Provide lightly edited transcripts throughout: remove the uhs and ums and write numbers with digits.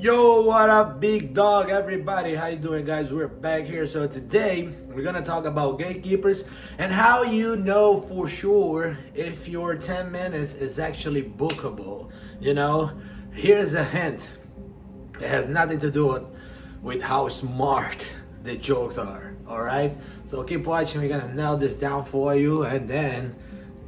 Yo, what up, big dog? Everybody, how you doing, guys? We're back here. So today we're gonna talk about gatekeepers and how you know for sure if your 10 minutes is actually bookable. Here's a hint. It has nothing to do with how smart the jokes are. All right. So keep watching. We're gonna nail this down for you, and then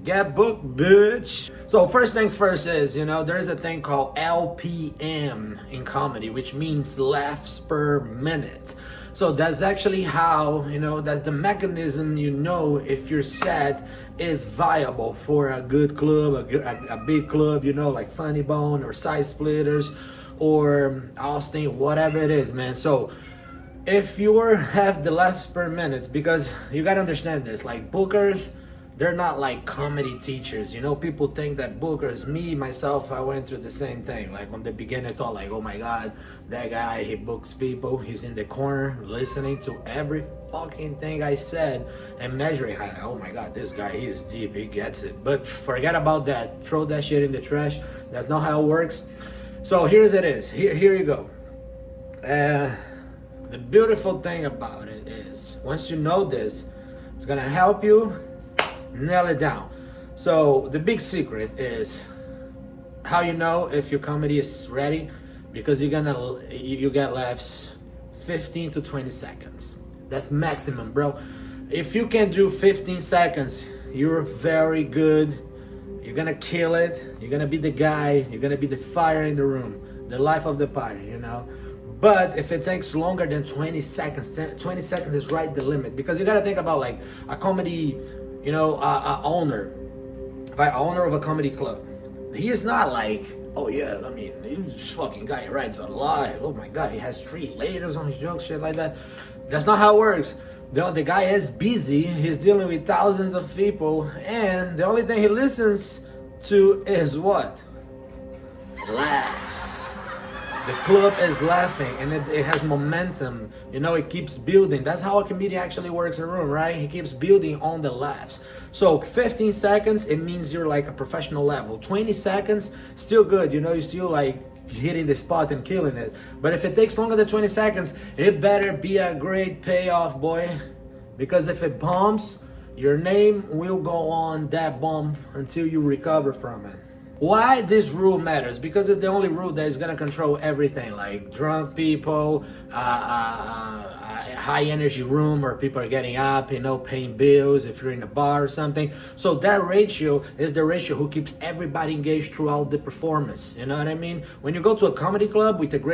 get booked, bitch. So first things first is, there's a thing called LPM in comedy, which means laughs per minute. So that's actually how, that's the mechanism if your set is viable for a good club, a big club, like Funny Bone or Side Splitters or Austin, whatever it is, man. So if you have the laughs per minute, because you gotta understand this, like bookers, they're not like comedy teachers. People think that bookers, myself, I went through the same thing. Like on the beginning, I thought like, oh my God, that guy, he books people. He's in the corner listening to every fucking thing I said and measuring. Oh my God, this guy, he is deep, he gets it. But forget about that. Throw that shit in the trash. That's not how it works. So here's it is. Here you go. The beautiful thing about it is, once you know this, it's gonna help you nail it down. So the big secret is how you know if your comedy is ready, because you get laughs 15 to 20 seconds. That's maximum, bro. If you can do 15 seconds, you're very good. You're gonna kill it. You're gonna be the guy. You're gonna be the fire in the room, the life of the party, But if it takes longer than 20 seconds, 20 seconds is right the limit, because you gotta think about like a comedy, owner of a comedy club. He is not like, oh yeah, he's fucking guy writes a lot. Oh my God, he has 3 layers on his jokes, shit like that. That's not how it works. The guy is busy. He's dealing with thousands of people, and the only thing he listens to is what? Laughs. The club is laughing, and it has momentum. It keeps building. That's how a comedian actually works in a room, right? He keeps building on the laughs. So 15 seconds, it means you're like a professional level. 20 seconds, still good. You're still like hitting the spot and killing it. But if it takes longer than 20 seconds, it better be a great payoff, boy. Because if it bombs, your name will go on that bomb until you recover from it. Why this rule matters? Because it's the only rule that is gonna control everything, like drunk people, high energy room where people are getting up, paying bills if you're in a bar or something. So that ratio is the ratio who keeps everybody engaged throughout the performance. You know what I mean? When you go to a comedy club with a great